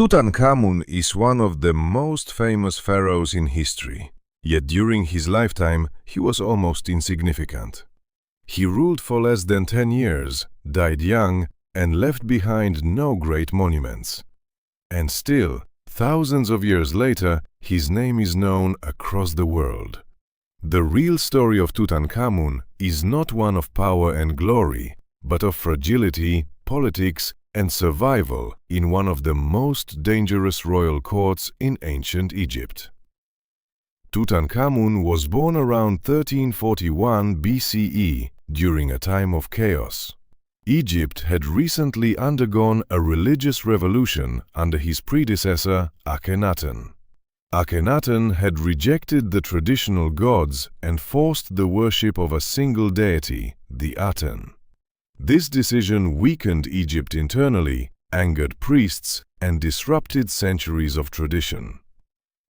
Tutankhamun is one of the most famous pharaohs in history, yet during his lifetime he was almost insignificant. He ruled for less than 10 years, died young, and left behind no great monuments. And still, thousands of years later, his name is known across the world. The real story of Tutankhamun is not one of power and glory, but of fragility, politics, and survival in one of the most dangerous royal courts in ancient Egypt. Tutankhamun was born around 1341 BCE during a time of chaos. Egypt had recently undergone a religious revolution under his predecessor Akhenaten. Akhenaten had rejected the traditional gods and forced the worship of a single deity, the Aten. This decision weakened Egypt internally, angered priests, and disrupted centuries of tradition.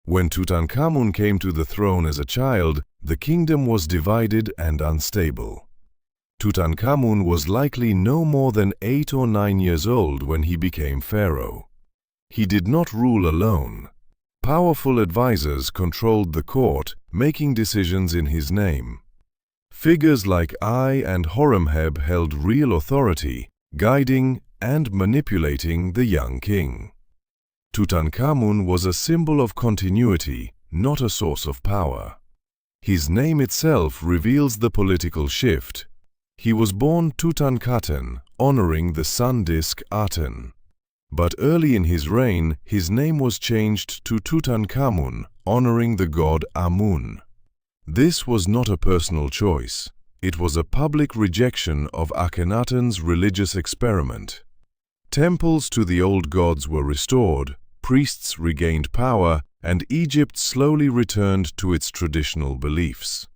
When Tutankhamun came to the throne as a child, the kingdom was divided and unstable. Tutankhamun was likely no more than 8 or 9 years old when he became pharaoh. He did not rule alone. Powerful advisors controlled the court, making decisions in his name. Figures like Ai and Horemheb held real authority, guiding and manipulating the young king. Tutankhamun was a symbol of continuity, not a source of power. His name itself reveals the political shift. He was born Tutankhaten, honoring the sun disk Aten. But early in his reign, his name was changed to Tutankhamun, honoring the god Amun. This was not a personal choice. It was a public rejection of Akhenaten's religious experiment. Temples to the old gods were restored, priests regained power, and Egypt slowly returned to its traditional beliefs.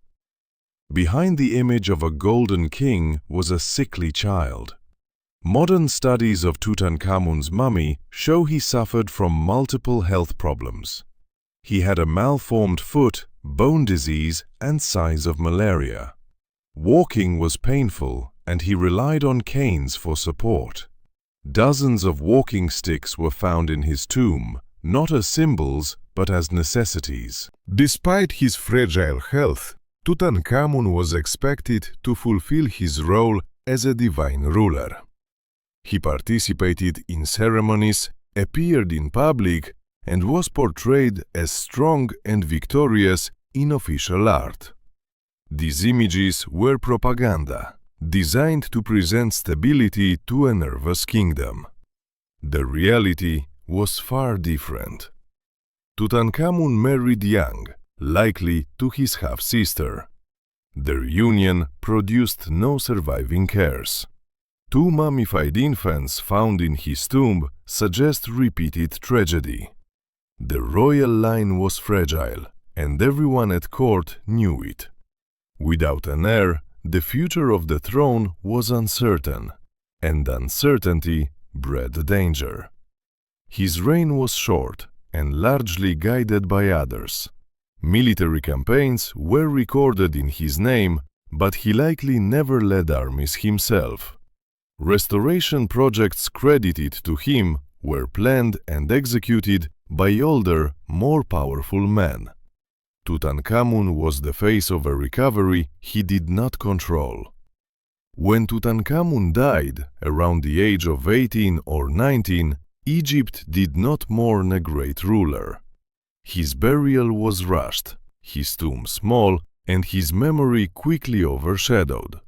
Behind the image of a golden king was a sickly child. Modern studies of Tutankhamun's mummy show he suffered from multiple health problems. He had a malformed foot, bone disease, and signs of malaria. Walking was painful, and he relied on canes for support. Dozens of walking sticks were found in his tomb, not as symbols, but as necessities. Despite his fragile health, Tutankhamun was expected to fulfill his role as a divine ruler. He participated in ceremonies, appeared in public, and was portrayed as strong and victorious in official art. These images were propaganda, designed to present stability to a nervous kingdom. The reality was far different. Tutankhamun married young, likely to his half-sister. Their union produced no surviving heirs. 2 mummified infants found in his tomb suggest repeated tragedy. The royal line was fragile, and everyone at court knew it. Without an heir, the future of the throne was uncertain, and uncertainty bred danger. His reign was short and largely guided by others. Military campaigns were recorded in his name, but he likely never led armies himself. Restoration projects credited to him were planned and executed by older, more powerful men. Tutankhamun was the face of a recovery he did not control. When Tutankhamun died, around the age of 18 or 19, Egypt did not mourn a great ruler. His burial was rushed, his tomb small, and his memory quickly overshadowed.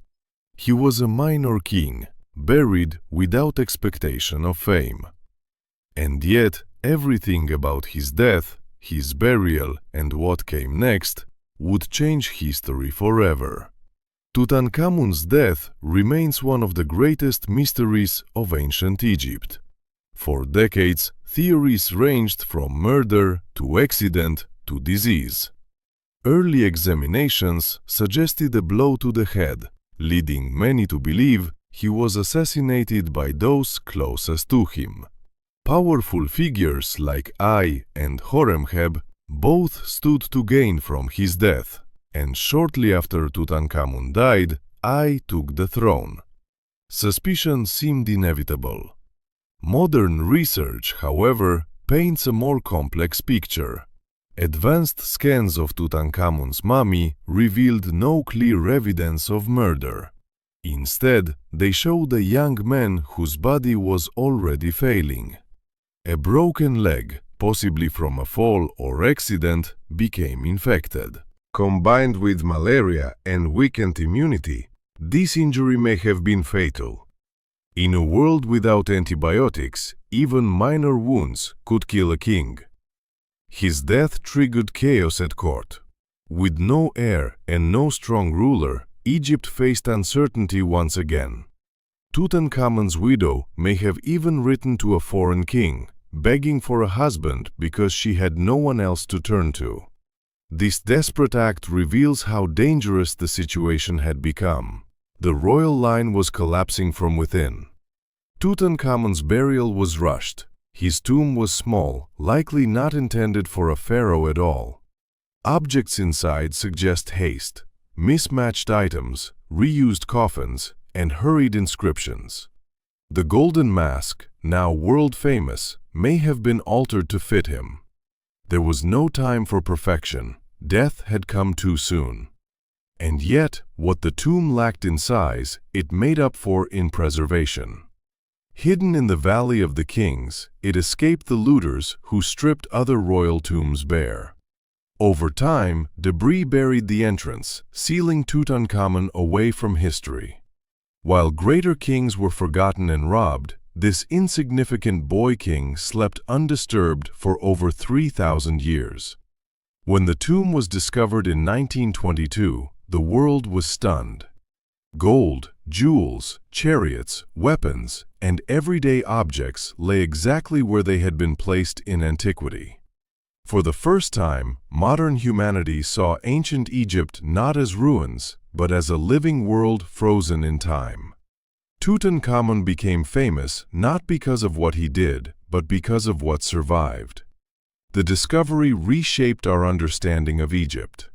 He was a minor king, buried without expectation of fame. And yet, everything about his death, his burial, and what came next would change history forever. Tutankhamun's death remains one of the greatest mysteries of ancient Egypt. For decades, theories ranged from murder to accident to disease. Early examinations suggested a blow to the head, leading many to believe he was assassinated by those closest to him. Powerful figures like Ai and Horemheb both stood to gain from his death, and shortly after Tutankhamun died, Ai took the throne. Suspicion seemed inevitable. Modern research, however, paints a more complex picture. Advanced scans of Tutankhamun's mummy revealed no clear evidence of murder. Instead, they showed a young man whose body was already failing. A broken leg, possibly from a fall or accident, became infected. Combined with malaria and weakened immunity, this injury may have been fatal. In a world without antibiotics, even minor wounds could kill a king. His death triggered chaos at court. With no heir and no strong ruler, Egypt faced uncertainty once again. Tutankhamun's widow may have even written to a foreign king, begging for a husband because she had no one else to turn to. This desperate act reveals how dangerous the situation had become. The royal line was collapsing from within. Tutankhamun's burial was rushed. His tomb was small, likely not intended for a pharaoh at all. Objects inside suggest haste. Mismatched items, reused coffins, and hurried inscriptions. The golden mask, now world-famous, may have been altered to fit him. There was no time for perfection. Death had come too soon. And yet, what the tomb lacked in size, it made up for in preservation. Hidden in the Valley of the Kings, it escaped the looters who stripped other royal tombs bare. Over time, debris buried the entrance, sealing Tutankhamun away from history. While greater kings were forgotten and robbed, this insignificant boy king slept undisturbed for over 3,000 years. When the tomb was discovered in 1922, the world was stunned. Gold, jewels, chariots, weapons, and everyday objects lay exactly where they had been placed in antiquity. For the first time, modern humanity saw ancient Egypt not as ruins, but as a living world frozen in time. Tutankhamun became famous not because of what he did, but because of what survived. The discovery reshaped our understanding of Egypt.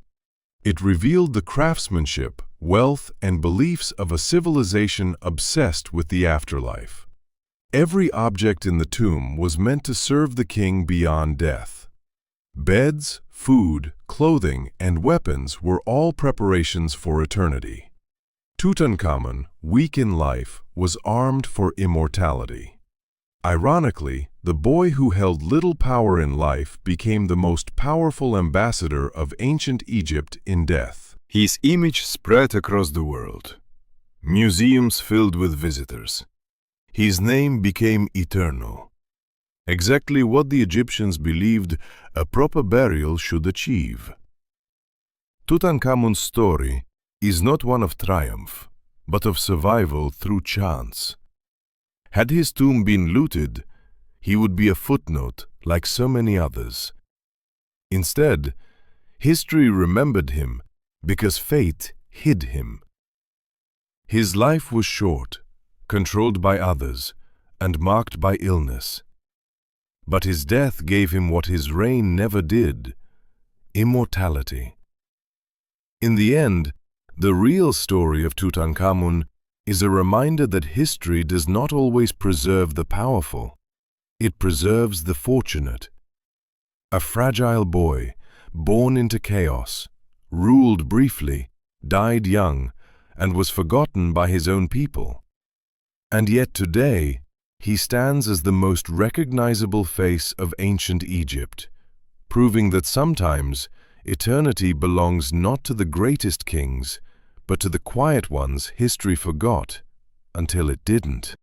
It revealed the craftsmanship, wealth, and beliefs of a civilization obsessed with the afterlife. Every object in the tomb was meant to serve the king beyond death. Beds, food, clothing, and weapons were all preparations for eternity. Tutankhamun, weak in life, was armed for immortality. Ironically, the boy who held little power in life became the most powerful ambassador of ancient Egypt in death. His image spread across the world. Museums filled with visitors. His name became eternal. Exactly what the Egyptians believed a proper burial should achieve. Tutankhamun's story is not one of triumph, but of survival through chance. Had his tomb been looted, he would be a footnote like so many others. Instead, history remembered him because fate hid him. His life was short, controlled by others, and marked by illness. But his death gave him what his reign never did: immortality. In the end, the real story of Tutankhamun is a reminder that history does not always preserve the powerful. It preserves the fortunate. A fragile boy, born into chaos, ruled briefly, died young, and was forgotten by his own people. And yet today, he stands as the most recognizable face of ancient Egypt, proving that sometimes eternity belongs not to the greatest kings, but to the quiet ones history forgot until it didn't.